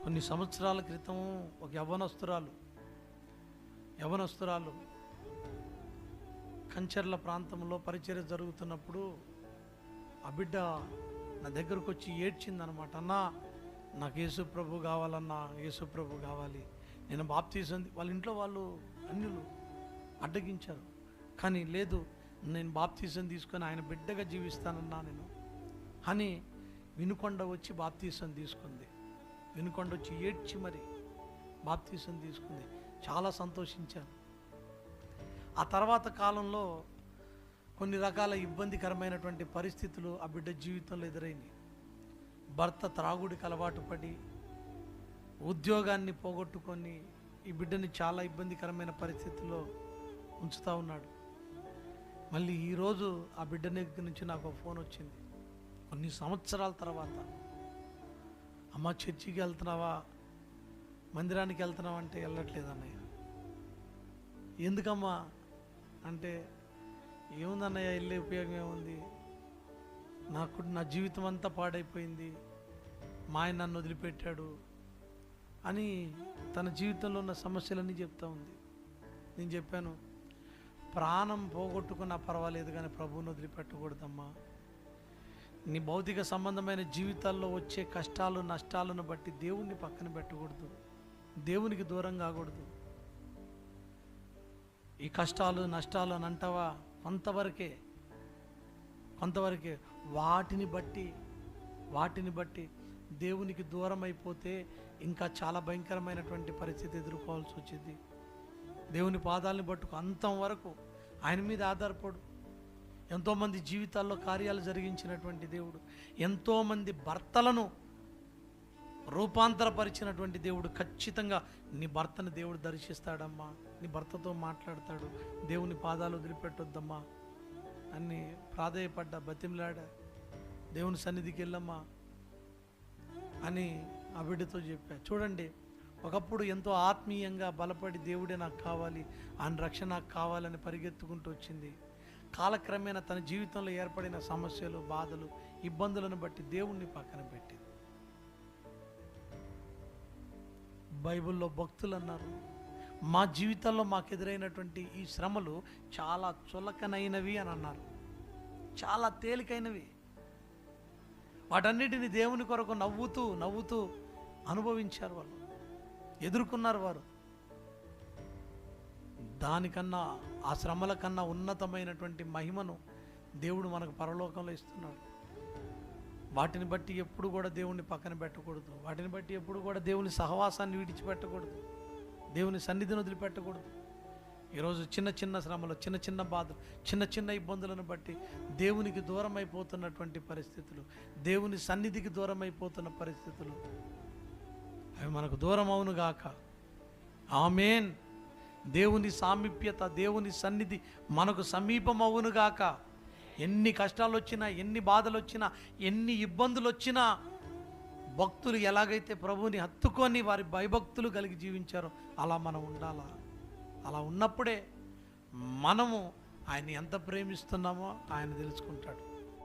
కొన్ని సంవత్సరాల క్రితం ఒక యవనస్తురాలు కంచర్ల ప్రాంతంలో పరిచర్య జరుగుతున్నప్పుడు ఆ బిడ్డ నా దగ్గరకు వచ్చి ఏడ్చిందనమాట. అన్నా, నాకు యేసుప్రభు కావాలన్నా, యేసుప్రభు కావాలి, నేను బాప్తీసం. వాళ్ళ ఇంట్లో వాళ్ళు అన్యులు అడ్డగించారు, కానీ లేదు, నేను బాప్తీసం తీసుకొని ఆయన బిడ్డగా జీవిస్తానన్నా నేను అని వినుకొండ వచ్చి బాప్తీసం తీసుకుంది. వినుకొండ వచ్చి ఏడ్చి మరి బాప్తీసం తీసుకుంది. చాలా సంతోషించాను. ఆ తర్వాత కాలంలో కొన్ని రకాల ఇబ్బందికరమైనటువంటి పరిస్థితులు ఆ బిడ్డ జీవితంలో ఎదురైనాయి. భర్త త్రాగుడికి అలవాటు పడి ఉద్యోగాన్ని పోగొట్టుకొని ఈ బిడ్డని చాలా ఇబ్బందికరమైన పరిస్థితుల్లో ఉంచుతూ ఉన్నాడు. మళ్ళీ ఈరోజు ఆ బిడ్డ దగ్గర నుంచి నాకు ఫోన్ వచ్చింది కొన్ని సంవత్సరాల తర్వాత. అమ్మ, చర్చికి వెళ్తున్నావా, మందిరానికి వెళ్తున్నావా అంటే వెళ్ళట్లేదు అన్నయ్య. ఎందుకమ్మా అంటే, ఏముందన్నయ్య, వెళ్ళే ఉపయోగం ఏముంది, నా జీవితం అంతా పాడైపోయింది, మా ఆయన నన్ను వదిలిపెట్టాడు అని తన జీవితంలో ఉన్న సమస్యలన్నీ చెప్తా ఉంది. నేను చెప్పాను, ప్రాణం పోగొట్టుకున్నా పర్వాలేదు కానీ ప్రభువుని వదిలిపెట్టకూడదమ్మా. నీ భౌతిక సంబంధమైన జీవితాల్లో వచ్చే కష్టాలు నష్టాలను బట్టి దేవుణ్ణి పక్కన పెట్టకూడదు, దేవునికి దూరం కాకూడదు. ఈ కష్టాలు నష్టాలు అని అంటావా, కొంతవరకే. వాటిని బట్టి దేవునికి దూరం అయిపోతే ఇంకా చాలా భయంకరమైనటువంటి పరిస్థితి ఎదుర్కోవాల్సి వచ్చింది. దేవుని పాదాలని పట్టుకు అంతం వరకు ఆయన మీద ఆధారపడు. ఎంతోమంది జీవితాల్లో కార్యాలు జరిగించినటువంటి దేవుడు, ఎంతోమంది భర్తలను రూపాంతరపరిచినటువంటి దేవుడు. ఖచ్చితంగా నీ భర్తను దేవుడు దర్శిస్తాడమ్మా, నీ భర్తతో మాట్లాడతాడు. దేవుని పాదాలు వదిలిపెట్టొద్దమ్మా అని ప్రాధేయపడ్డా, బతిమలాడా, దేవుని సన్నిధికి వెళ్ళమ్మా అని ఆ బిడ్డతో చెప్పా. చూడండి, ఒకప్పుడు ఎంతో ఆత్మీయంగా బలపడి దేవుడే నాకు కావాలి, ఆయన రక్షణ నాకు కావాలని పరిగెత్తుకుంటూ వచ్చింది. కాలక్రమేణా తన జీవితంలో ఏర్పడిన సమస్యలు, బాధలు, ఇబ్బందులను బట్టి దేవుణ్ణి పక్కన పెట్టింది. బైబిల్లో భక్తులు అన్నారు, మా జీవితంలో మాకు ఎదురైనటువంటి ఈ శ్రమలు చాలా చులకనైనవి అని అన్నారు, చాలా తేలికైనవి. వాటన్నిటిని దేవుని కొరకు నవ్వుతూ అనుభవించారు, వాళ్ళు ఎదుర్కొన్నారు. వారు దానికన్నా, ఆ శ్రమల కన్నా ఉన్నతమైనటువంటి మహిమను దేవుడు మనకు పరలోకంలో ఇస్తున్నాడు. వాటిని బట్టి ఎప్పుడు కూడా దేవుణ్ణి పక్కన పెట్టకూడదు. వాటిని బట్టి ఎప్పుడు కూడా దేవుని సహవాసాన్ని విడిచిపెట్టకూడదు, దేవుని సన్నిధిని వదిలిపెట్టకూడదు. ఈరోజు చిన్న శ్రమలు, చిన్న బాధలు, చిన్న ఇబ్బందులను బట్టి దేవునికి దూరం అయిపోతున్నటువంటి పరిస్థితులు, దేవుని సన్నిధికి దూరం అయిపోతున్న పరిస్థితులు, అవి మనకు దూరం అవునుగాక. ఆమేన్. దేవుని సామీప్యత, దేవుని సన్నిధి మనకు సమీపం అవునుగాక. ఎన్ని కష్టాలు వచ్చినా, ఎన్ని బాధలు వచ్చినా, ఎన్ని ఇబ్బందులు వచ్చినా, భక్తులు ఎలాగైతే ప్రభువుని హత్తుకొని వారి భయభక్తులు కలిగి జీవించారో అలా మనం ఉండాలా. అలా ఉన్నప్పుడే మనము ఆయన ఎంత ప్రేమిస్తున్నామో ఆయన తెలుసుకుంటాడు.